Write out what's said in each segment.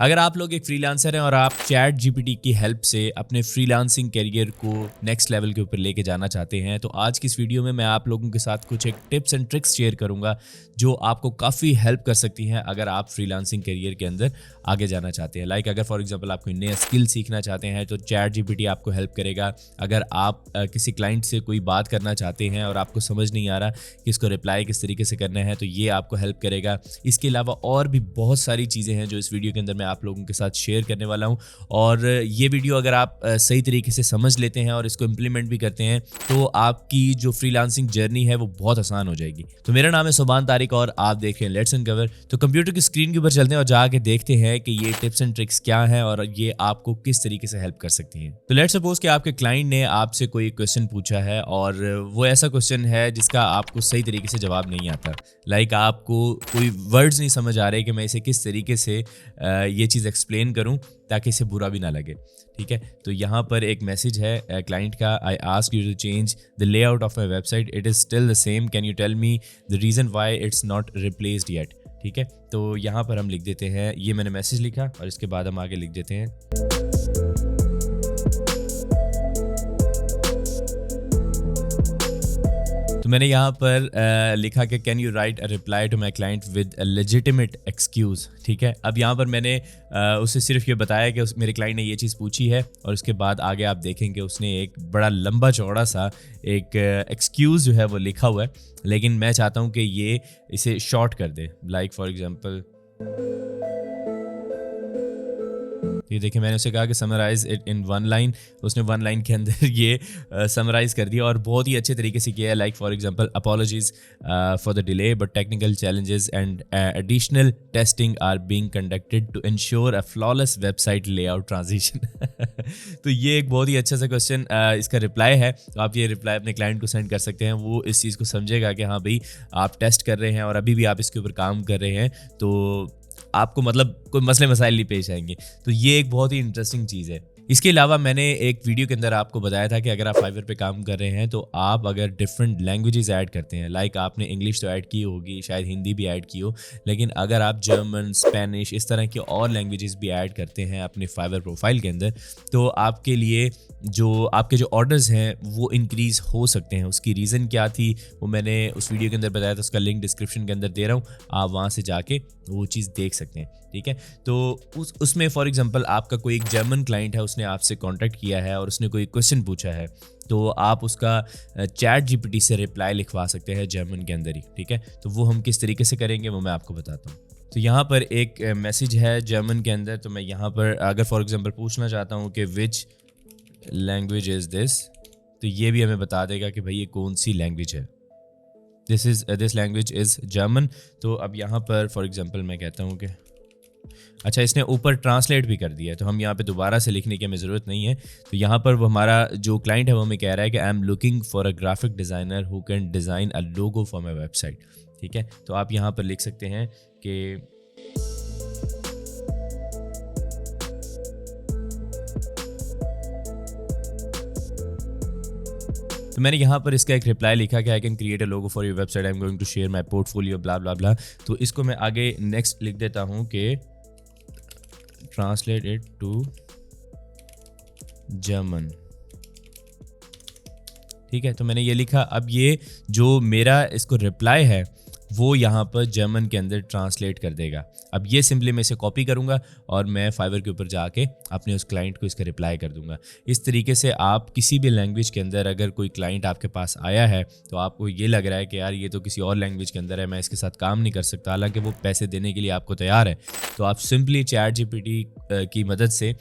अगर आप लोग एक फ्रीलांसर हैं और आप चैट जीपीटी की हेल्प से अपने फ्रीलांसिंग करियर को नेक्स्ट लेवल के ऊपर लेके जाना चाहते हैं, तो आज की इस वीडियो में मैं आप लोगों के साथ कुछ एक टिप्स एंड ट्रिक्स शेयर करूंगा जो आपको काफ़ी हेल्प कर सकती हैं अगर आप फ्रीलांसिंग करियर के अंदर आगे जाना चाहते हैं। लाइक अगर फॉर एग्जांपल आप कोई नया स्किल सीखना चाहते हैं तो चैट जीपीटी आपको हेल्प करेगा। अगर आप किसी क्लाइंट से कोई बात करना चाहते हैं और आपको समझ नहीं आ रहा कि इसको रिप्लाई किस तरीके से करना है, तो ये आपको हेल्प करेगा। इसके अलावा और भी बहुत सारी चीज़ें हैं जो इस वीडियो के अंदर मैं आप लोगों के साथ शेयर करने वाला हूं, और ये वीडियो अगर आप सही तरीके से समझ लेते हैं और इसको इम्प्लीमेंट भी करते हैं तो आपकी जो फ्रीलांसिंग जर्नी है वो बहुत आसान हो जाएगी। तो मेरा नाम है सुभान तारिक और आप देख रहे हैं लेट्स अनकवर। तो कंप्यूटर की स्क्रीन के ऊपर चलते हैं और जाके देखते हैं कि ये टिप्स एंड ट्रिक्स क्या हैं और ये आपको किस तरीके से हेल्प कर सकती हैं। तो लेट्स सपोज कि आपके क्लाइंट ने आपसे कोई क्वेश्चन पूछा है और वो ऐसा क्वेश्चन है जिसका आपको सही तरीके से जवाब नहीं आता। लाइक आपको कोई वर्ड्स नहीं समझ आ रहे कि मैं इसे किस तरीके से ये चीज़ एक्सप्लेन करूं ताकि इसे बुरा भी ना लगे। ठीक है, तो यहाँ पर एक मैसेज है क्लाइंट का, I ask you to change the layout of my website, it is still the same, can you tell me the reason why it's not replaced yet. ठीक है, तो यहाँ पर हम लिख देते हैं, ये मैंने मैसेज लिखा और इसके बाद हम आगे लिख देते हैं तो मैंने यहाँ पर लिखा कि can you write a reply to my client with a legitimate excuse. ठीक है, अब यहाँ पर मैंने उसे सिर्फ ये बताया कि मेरे क्लाइंट ने ये चीज़ पूछी है और उसके बाद आगे आप देखेंगे उसने एक बड़ा लंबा चौड़ा सा एक एक्सक्यूज़ जो है वो लिखा हुआ है, लेकिन मैं चाहता हूँ कि ये इसे शॉर्ट कर दे। लाइक फॉर एग्जाम्पल ये देखिए, मैंने उसे कहा कि summarise it in one line, उसने वन लाइन के अंदर ये समराइज कर दिया और बहुत ही अच्छे तरीके से किया है। Like for example, apologies for the delay but technical challenges and additional testing are being conducted to ensure a flawless website layout transition. तो ये एक बहुत ही अच्छा सा क्वेश्चन इसका रिप्लाई है। तो आप ये रिप्लाई अपने क्लाइंट को सेंड कर सकते हैं, वो इस चीज़ को समझेगा कि हाँ भाई आप टेस्ट कर रहे हैं और अभी भी आप इसके ऊपर काम कर रहे हैं, तो आपको मतलब कोई मसले मसाइल नहीं पेश आएंगे। तो ये एक बहुत ही इंटरेस्टिंग चीज़ है। इसके अलावा मैंने एक वीडियो के अंदर आपको बताया था कि अगर आप फाइवर पे काम कर रहे हैं तो आप अगर डिफरेंट लैंग्वेजेस ऐड करते हैं, लाइक आपने इंग्लिश तो ऐड की होगी, शायद हिंदी भी ऐड की हो, लेकिन अगर आप जर्मन, स्पेनिश, इस तरह की और लैंग्वेजेस भी ऐड करते हैं अपने फाइवर प्रोफाइल के अंदर, तो आपके लिए जो आपके जो ऑर्डर्स हैं वो इंक्रीज़ हो सकते हैं। उसकी रीज़न क्या थी वो मैंने उस वीडियो के अंदर बताया था, उसका लिंक डिस्क्रिप्शन के अंदर दे रहा हूँ, आप वहाँ से जाके वो चीज़ देख सकते हैं। ठीक है, तो उसमें फॉर एग्जांपल आपका कोई एक जर्मन क्लाइंट है, उसने आपसे कांटेक्ट किया है और उसने कोई क्वेश्चन पूछा है, तो आप उसका चैट जीपीटी से रिप्लाई लिखवा सकते हैं जर्मन के अंदर ही। ठीक है, तो वो हम किस तरीके से करेंगे वो मैं आपको बताता हूँ। तो यहाँ पर एक मैसेज है जर्मन के अंदर, तो मैं यहाँ पर अगर फॉर एग्जांपल पूछना चाहता हूँ कि विच लैंग्वेज इज़ दिस, तो ये भी हमें बता देगा कि भाई ये कौन सी लैंग्वेज है। This language is German. तो अब यहाँ पर फॉर एग्जांपल मैं कहता हूँ कि अच्छा, इसने ऊपर ट्रांसलेट भी कर दिया है, तो हम यहाँ पे दोबारा से लिखने की हमें ज़रूरत नहीं है। तो यहाँ पर वो हमारा जो क्लाइंट है वो हमें कह रहा है कि I am looking for a graphic designer who can design a logo for my website. ठीक है, तो आप यहाँ पर लिख सकते हैं कि तो मैंने यहाँ पर इसका एक रिप्लाई लिखा कि I can create a logo for your website, I am going to share my portfolio blah blah blah. तो इसको मैं आगे नेक्स्ट लिख देता हूँ कि ट्रांसलेट इट टू जर्मन। ठीक है, तो मैंने ये लिखा। अब ये जो मेरा इसको रिप्लाई है वो यहाँ पर जर्मन के अंदर ट्रांसलेट कर देगा। अब ये सिंपली मैं इसे कॉपी करूँगा और मैं फाइवर के ऊपर जाके अपने उस क्लाइंट को इसका रिप्लाई कर दूँगा। इस तरीके से आप किसी भी लैंग्वेज के अंदर अगर कोई क्लाइंट आपके पास आया है तो आपको ये लग रहा है कि यार ये तो किसी और लैंग्वेज के अंदर है, मैं इसके साथ काम नहीं कर सकता, हालांकि वो पैसे देने के लिए आपको तैयार है, तो आप सिंपली चैट जीपीटी की मदद से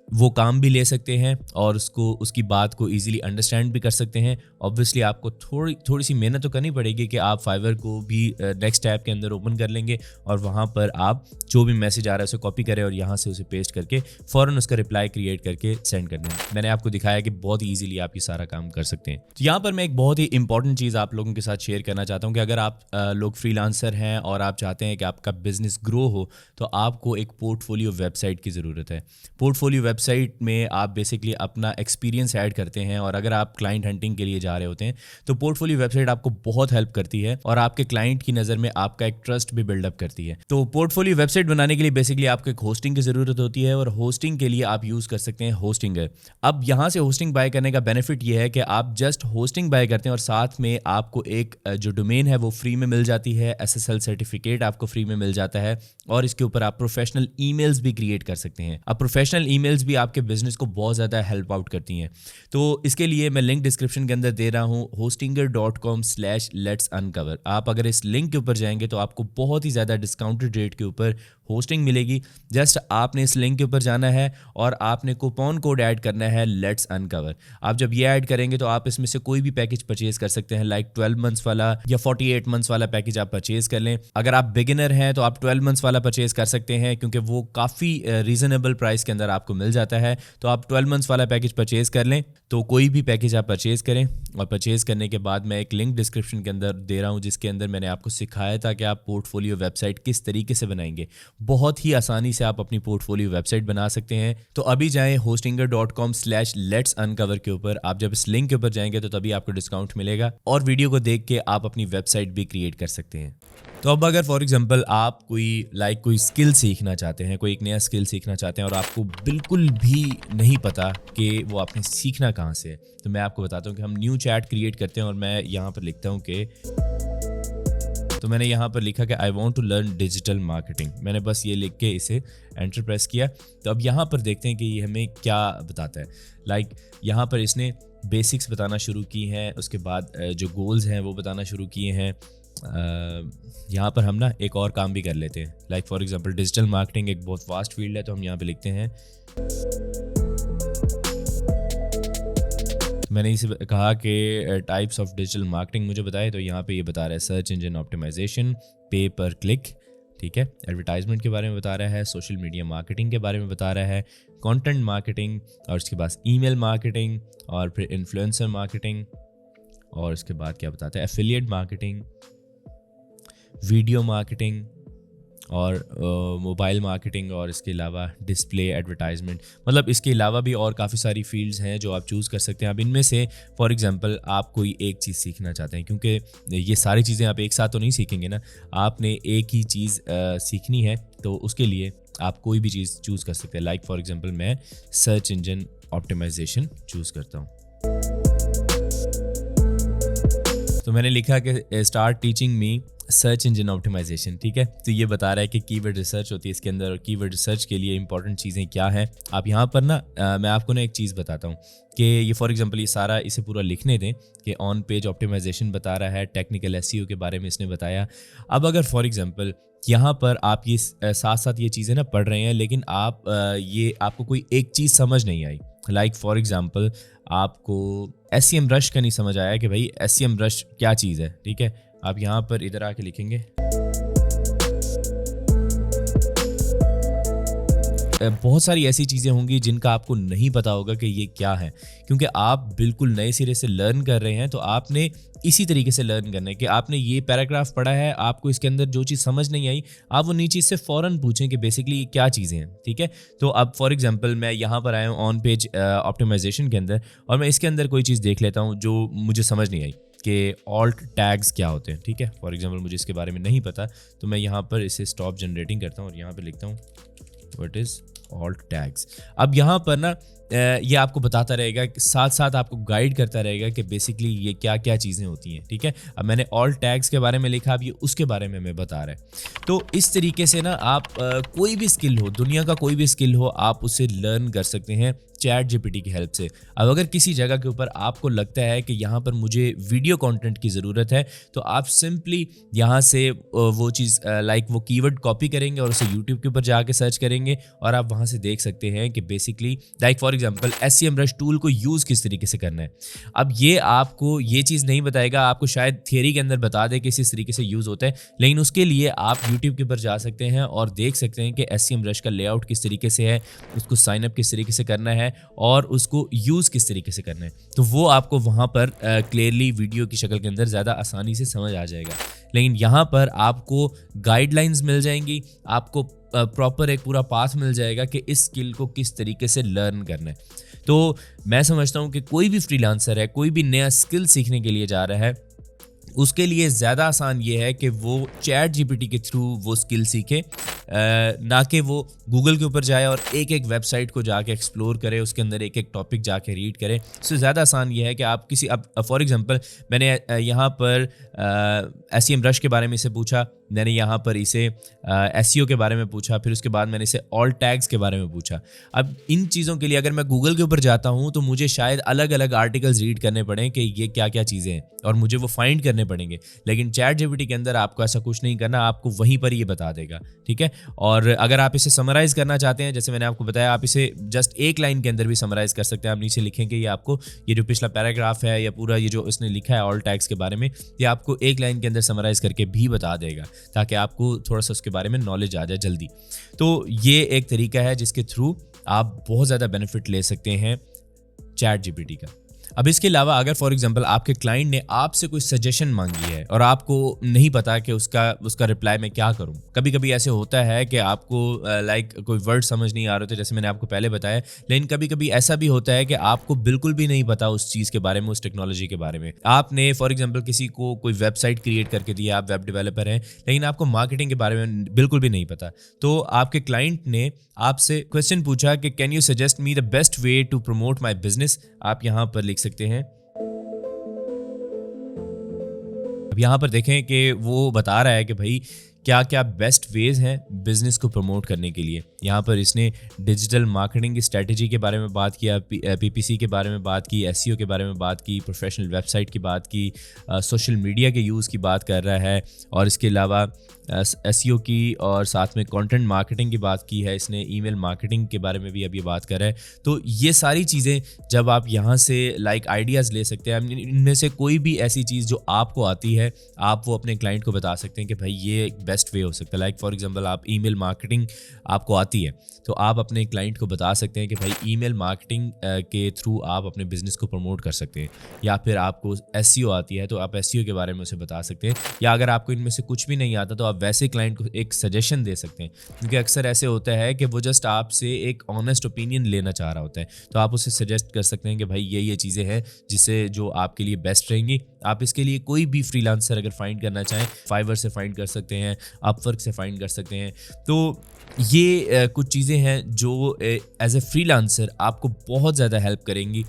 वो काम भी ले सकते हैं और उसकी बात को इजीली अंडरस्टैंड भी कर सकते हैं। ऑब्वियसली आपको थोड़ी सी मेहनत तो करनी पड़ेगी कि आप फाइवर को भी नेक्स्ट टैब के अंदर ओपन कर लेंगे और वहाँ पर आप जो भी मैसेज आ रहा है उसे कॉपी करें और यहाँ से उसे पेस्ट करके फ़ौरन उसका रिप्लाई क्रिएट करके सेंड कर दें। मैंने आपको दिखाया कि बहुत ईजीली आप ये सारा काम कर सकते हैं। तो यहाँ पर मैं एक बहुत ही इंपॉर्टेंट चीज़ आप लोगों के साथ शेयर करना चाहता हूँ कि अगर आप लोग फ्रीलांसर हैं और आप चाहते हैं कि आपका बिजनेस ग्रो हो तो आपको एक पोर्टफोलियो वेबसाइट की ज़रूरत है। पोर्टफोलियो वेबसाइट में आप बेसिकली अपना एक्सपीरियंस ऐड करते हैं और अगर आप क्लाइंट हंटिंग के लिए जा रहे होते हैं तो पोर्टफोलियो वेबसाइट आपको बहुत हेल्प करती है और आपके क्लाइंट की नज़र में आपका एक ट्रस्ट भी बिल्डअप करती है। तो पोर्टफोलियो वेबसाइट बनाने के लिए बेसिकली आपको एक होस्टिंग की ज़रूरत होती है और होस्टिंग के लिए आप यूज़ कर सकते हैं होस्टिंगर। अब यहाँ से होस्टिंग बाय करने का बेनिफिट ये है कि आप जस्ट होस्टिंग बाय करते हैं और साथ में आपको एक जो डोमेन है वो फ्री में मिल जाती है, SSL सर्टिफिकेट आपको फ्री में मिल जाता है और इसके ऊपर आप प्रोफेशनल ईमेल्स भी क्रिएट कर सकते हैं। अब प्रोफेशनल ईमेल्स भी आपके बिजनेस को बहुत ज़्यादा हेल्प आउट करती हैं। तो इसके लिए मैं लिंक डिस्क्रिप्शन के अंदर दे रहा हूँ hostinger.com/letsuncover। आप अगर इस लिंक के ऊपर जाएंगे तो आपको बहुत ही ज़्यादा डिस्काउंटेड रेट के ऊपर होस्टिंग मिलेगी। जस्ट आपने इस लिंक के ऊपर जाना है और आपने कूपन कोड ऐड करना है लेट्स अनकवर। आप जब ये ऐड करेंगे तो आप इसमें से कोई भी पैकेज परचेज कर सकते हैं, लाइक 12 मंथ्स वाला या 48 मंथ्स वाला पैकेज आप परचेज कर लें। अगर आप बिगिनर हैं तो आप 12 मंथ्स वाला परचेज कर सकते हैं क्योंकि वो काफ़ी रीजनेबल प्राइस के अंदर आपको मिल जाता है। तो आप 12 मंथ्स वाला पैकेज परचेज कर लें। तो कोई भी पैकेज आप परचेज करें और परचेज करने के बाद मैं एक लिंक डिस्क्रिप्शन के अंदर दे रहा हूँ जिसके अंदर मैंने आपको सिखाया था कि आप पोर्टफोलियो वेबसाइट किस तरीके से बनाएंगे। बहुत ही आसानी से आप अपनी पोर्टफोलियो वेबसाइट बना सकते हैं। तो अभी जाएं hostinger.com/letsuncover के ऊपर। आप जब इस लिंक के ऊपर जाएंगे तो तभी आपको डिस्काउंट मिलेगा और वीडियो को देख के आप अपनी वेबसाइट भी क्रिएट कर सकते हैं। तो अब अगर फॉर एग्जांपल आप कोई स्किल सीखना चाहते हैं, कोई एक नया स्किल सीखना चाहते हैं और आपको बिल्कुल भी नहीं पता कि वो आपने सीखना कहाँ से है, तो मैं आपको बताता हूँ कि हम न्यू चैट क्रिएट करते हैं और मैं यहाँ पर लिखता हूँ कि तो मैंने यहाँ पर लिखा कि I want to learn digital marketing. मैंने बस ये लिख के इसे एंटर प्रेस किया। तो अब यहाँ पर देखते हैं कि ये हमें क्या बताता है। लाइक यहाँ पर इसने बेसिक्स बताना शुरू की हैं, उसके बाद जो गोल्स हैं वो बताना शुरू किए हैं। यहाँ पर हम ना एक और काम भी कर लेते हैं, like for example digital marketing एक बहुत वास्ट फील्ड है, तो हम यहाँ पे लिखते हैं मैंने इसे कहा कि टाइप्स ऑफ डिजिटल मार्केटिंग मुझे बताए। तो यहाँ पे ये बता रहा है सर्च इंजन ऑप्टिमाइजेशन, पे पर क्लिक, ठीक है, एडवर्टाइजमेंट के बारे में बता रहा है, सोशल मीडिया मार्केटिंग के बारे में बता रहा है, कंटेंट मार्केटिंग और उसके बाद ईमेल मार्केटिंग और फिर इन्फ्लुएंसर मार्केटिंग और उसके बाद क्या बताता है एफिलिएट मार्केटिंग, वीडियो मार्केटिंग और मोबाइल मार्केटिंग और इसके अलावा डिस्प्ले एडवर्टाइजमेंट। मतलब इसके अलावा भी और काफ़ी सारी फील्ड्स हैं जो आप चूज़ कर सकते हैं। अब इनमें से फॉर एग्जांपल आप कोई एक चीज़ सीखना चाहते हैं, क्योंकि ये सारी चीज़ें आप एक साथ तो नहीं सीखेंगे ना, आपने एक ही चीज़ सीखनी है, तो उसके लिए आप कोई भी चीज़ चूज़ कर सकते हैं। लाइक फॉर एग्जांपल मैं सर्च इंजन ऑप्टिमाइजेशन चूज़ करता हूँ। तो मैंने लिखा कि start teaching me search engine optimisation, ठीक है। तो ये बता रहा है कि कीवर्ड रिसर्च होती है इसके अंदर और कीवर्ड रिसर्च के लिए इंपॉर्टेंट चीज़ें क्या हैं। आप यहाँ पर ना मैं आपको ना एक चीज़ बताता हूँ कि ये फॉर एग्जांपल ये सारा इसे पूरा लिखने दें कि ऑन पेज ऑप्टिमाइजेशन बता रहा है, टेक्निकल एसईओ के बारे में इसने बताया। अब अगर फॉर एग्जांपल यहाँ पर आप ये साथ साथ ये चीज़ें ना पढ़ रहे हैं लेकिन आप आपको कोई एक चीज़ समझ नहीं आई, लाइक फॉर एग्जांपल आपको SEM रश का नहीं समझ आया कि भाई SEM रश क्या चीज़ है, ठीक है। आप यहाँ पर इधर आके लिखेंगे बहुत सारी ऐसी चीज़ें होंगी जिनका आपको नहीं पता होगा कि ये क्या है, क्योंकि आप बिल्कुल नए सिरे से लर्न कर रहे हैं। तो आपने इसी तरीके से लर्न करना है कि आपने ये पैराग्राफ पढ़ा है, आपको इसके अंदर जो चीज़ समझ नहीं आई आप वो नीचे से फ़ौरन पूछें कि बेसिकली क्या चीज़ें हैं, ठीक है। तो अब फॉर एग्जांपल मैं यहाँ पर आया हूँ ऑन पेज ऑप्टिमाइजेशन के अंदर और मैं इसके अंदर कोई चीज़ देख लेता हूँ जो मुझे समझ नहीं आई कि ऑल्ट टैग्स क्या होते हैं, ठीक है। फॉर एग्जांपल मुझे इसके बारे में नहीं पता, तो मैं यहाँ पर इसे स्टॉप जनरेटिंग करता हूँ और यहाँ पर लिखता हूँ व्हाट इज़ ऑल्ट टैग्स। अब यहाँ पर ना ये आपको बताता रहेगा, साथ साथ आपको गाइड करता रहेगा कि बेसिकली ये क्या क्या चीज़ें होती हैं, ठीक है। अब मैंने ऑल्ट टैग्स के बारे में लिखा, अब ये उसके बारे में मैं बता रहा है। तो इस तरीके से ना आप कोई भी स्किल हो, दुनिया का कोई भी स्किल हो, आप उसे लर्न कर सकते हैं चैट जीपीटी की हेल्प से। अब अगर किसी जगह के ऊपर आपको लगता है कि यहाँ पर मुझे वीडियो कंटेंट की ज़रूरत है, तो आप सिंपली यहाँ से वो चीज़ लाइक वो कीवर्ड कॉपी करेंगे और उसे यूट्यूब के ऊपर जाके सर्च करेंगे और आप वहाँ से देख सकते हैं कि basically like for example SEM rush tool को यूज़ किस तरीके से करना है। अब ये आपको ये चीज़ नहीं बताएगा, आपको शायद थियरी के अंदर बता दे कि इस तरीके से यूज़ होता है, लेकिन उसके लिए आप यूट्यूब के ऊपर जा सकते हैं और देख सकते हैं कि SEM रश का लेआउट किस तरीके से है, उसको साइनअप किस तरीके से करना है और उसको यूज़ किस तरीके से करना है। तो वो आपको वहाँ पर क्लियरली वीडियो की शक्ल के अंदर ज़्यादा आसानी से समझ आ जाएगा। लेकिन यहाँ पर आपको गाइडलाइंस मिल जाएंगी, आपको प्रॉपर एक पूरा पाथ मिल जाएगा कि इस स्किल को किस तरीके से लर्न करना है। तो मैं समझता हूँ कि कोई भी फ्रीलांसर है, कोई भी नया स्किल सीखने के लिए जा रहा है, उसके लिए ज़्यादा आसान ये है कि वो चैट जीपीटी के थ्रू वो स्किल सीखे, ना कि वो गूगल के ऊपर जाए और एक एक वेबसाइट को जाके एक्सप्लोर करे, उसके अंदर एक एक टॉपिक जाके रीड करे। उससे ज़्यादा आसान ये है कि आप किसी, अब फॉर एग्जांपल मैंने यहाँ पर SEMrush के बारे में इसे पूछा, मैंने यहाँ पर इसे SEO के बारे में पूछा, फिर उसके बाद मैंने इसे ऑल टैग्स के बारे में पूछा। अब इन चीज़ों के लिए अगर मैं गूगल के ऊपर जाता हूँ तो मुझे शायद अलग अलग आर्टिकल्स रीड करने पड़ें कि ये क्या क्या चीज़ें हैं और मुझे वो फाइंड करने पड़ेंगे। लेकिन चैट जीपीटी के अंदर आपको ऐसा कुछ नहीं करना, आपको वहीं पर ये बता देगा, ठीक है। और अगर आप इसे समराइज़ करना चाहते हैं, जैसे मैंने आपको बताया, आप इसे जस्ट एक लाइन के अंदर भी समराइज़ कर सकते हैं। आप नीचे लिखेंगे, ये आपको ये जो पिछला पैराग्राफ है या पूरा ये जो इसने लिखा है ऑल टैग्स के बारे में, ये आपको एक लाइन के अंदर समराइज़ करके भी बता देगा, ताकि आपको थोड़ा सा उसके बारे में नॉलेज आ जाए जल्दी। तो ये एक तरीका है जिसके थ्रू आप बहुत ज़्यादा बेनिफिट ले सकते हैं चैट जीपीटी का। अब इसके अलावा अगर फॉर एग्जांपल आपके क्लाइंट ने आपसे कोई सजेशन मांगी है और आपको नहीं पता कि उसका रिप्लाई मैं क्या करूं, कभी कभी ऐसे होता है कि आपको कोई वर्ड समझ नहीं आ रहे थे, जैसे मैंने आपको पहले बताया। लेकिन कभी कभी ऐसा भी होता है कि आपको बिल्कुल भी नहीं पता उस चीज़ के बारे में, उस टेक्नोलॉजी के बारे में। आपने फॉर एग्जाम्पल किसी को कोई वेबसाइट क्रिएट करके दी, आप वेब डेवलपर हैं, लेकिन आपको मार्केटिंग के बारे में बिल्कुल भी नहीं पता। तो आपके क्लाइंट ने आपसे क्वेश्चन पूछा कि can you suggest me the best way to promote my business. आप यहाँ पर लिख सकते हैं, अब यहाँ पर देखें कि वो बता रहा है कि भाई क्या क्या बेस्ट वेज हैं बिजनेस को प्रमोट करने के लिए। यहाँ पर इसने डिजिटल मार्केटिंग की स्ट्रेटजी के बारे में बात किया, PPC के बारे में बात की, SEO के बारे में बात की, प्रोफेशनल वेबसाइट की बात की, सोशल मीडिया के यूज़ की बात कर रहा है, और इसके अलावा SEO की और साथ में कंटेंट मार्केटिंग की बात की है इसने, ईमेल मार्केटिंग के बारे में भी अब ये बात कर रहा है। तो ये सारी चीज़ें जब आप यहाँ से आइडियाज़ ले सकते हैं, इनमें से कोई भी ऐसी चीज़ जो आपको आती है, आप वो अपने क्लाइंट को बता सकते हैं कि भाई ये एक बेस्ट वे हो सकता है। फॉर एग्जांपल आप ईमेल मार्केटिंग आपको आती है, तो आप अपने क्लाइंट को बता सकते हैं कि भाई ईमेल मार्केटिंग के थ्रू आप अपने बिजनेस को प्रमोट कर सकते हैं। या फिर आपको SEO आती है तो आप SEO के बारे में उसे बता सकते हैं। या अगर आपको इनमें से कुछ भी नहीं आता तो आप वैसे क्लाइंट को एक सजेशन दे सकते हैं, क्योंकि अक्सर ऐसे होता है कि वो जस्ट आपसे एक ऑनेस्ट ओपिनियन लेना चाह रहा होता है। तो आप उसे सजेस्ट कर सकते हैं कि भाई ये चीज़ें हैं जिससे जो आपके लिए बेस्ट रहेंगी। आप इसके लिए कोई भी फ्रीलांसर अगर फाइंड करना चाहें, फाइवर से फाइंड कर सकते हैं, अपवर्क से फाइंड कर सकते हैं। तो ये कुछ चीज़ें हैं जो एज ए फ्रीलांसर आपको बहुत ज़्यादा हेल्प करेंगी।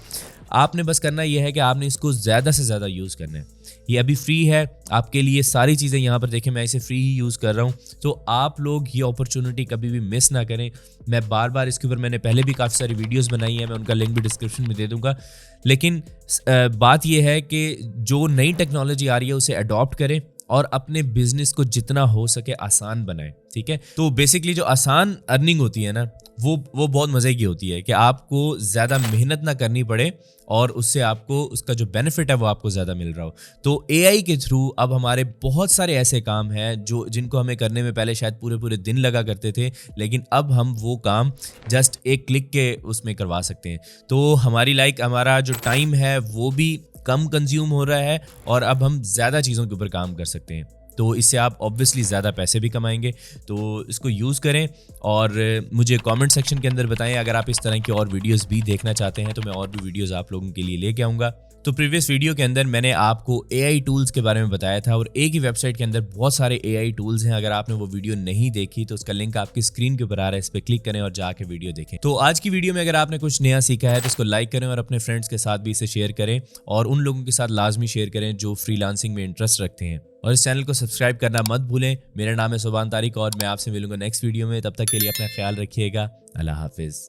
आपने बस करना यह है कि आपने इसको ज़्यादा से ज़्यादा यूज़ करना है। ये अभी फ्री है आपके लिए, सारी चीज़ें यहाँ पर देखें, मैं इसे फ्री ही यूज़ कर रहा हूँ। तो आप लोग ये अपॉर्चुनिटी कभी भी मिस ना करें। मैं बार बार इसके ऊपर मैंने पहले भी काफ़ी सारी वीडियोस बनाई हैं, मैं उनका लिंक भी डिस्क्रिप्शन में दे दूँगा। लेकिन बात यह है कि जो नई टेक्नोलॉजी आ रही है उसे अडॉप्ट करें और अपने बिजनेस को जितना हो सके आसान बनाएं, ठीक है। तो बेसिकली जो आसान अर्निंग होती है ना, वो बहुत मज़े की होती है कि आपको ज़्यादा मेहनत ना करनी पड़े और उससे आपको उसका जो बेनिफिट है वो आपको ज़्यादा मिल रहा हो। तो AI के थ्रू अब हमारे बहुत सारे ऐसे काम हैं जिनको हमें करने में पहले शायद पूरे पूरे दिन लगा करते थे, लेकिन अब हम वो काम जस्ट एक क्लिक के उसमें करवा सकते हैं। तो हमारा जो टाइम है वो भी कम कंज्यूम हो रहा है और अब हम ज़्यादा चीज़ों के ऊपर काम कर सकते हैं। तो इससे आप ऑब्वियसली ज़्यादा पैसे भी कमाएंगे। तो इसको यूज़ करें और मुझे कमेंट सेक्शन के अंदर बताएं अगर आप इस तरह की और वीडियोस भी देखना चाहते हैं, तो मैं और भी वीडियोस आप लोगों के लिए लेके आऊँगा। तो प्रीवियस वीडियो के अंदर मैंने आपको AI टूल्स के बारे में बताया था और एक ही वेबसाइट के अंदर बहुत सारे AI टूल्स हैं। अगर आपने वो वीडियो नहीं देखी तो उसका लिंक आपकी स्क्रीन के ऊपर आ रहा है, इस पर क्लिक करें और जाके वीडियो देखें। तो आज की वीडियो में अगर आपने कुछ नया सीखा है तो इसको लाइक करें और अपने फ्रेंड्स के साथ भी इसे शेयर करें और उन लोगों के साथ लाजमी शेयर करें जो फ्रीलांसिंग में इंटरेस्ट रखते हैं। और इस चैनल को सब्सक्राइब करना मत भूलें। मेरा नाम है सुभान तारिक और मैं आपसे मिलूंगा नेक्स्ट वीडियो में। तब तक के लिए अपना ख्याल रखिएगा। अल्लाह हाफिज़।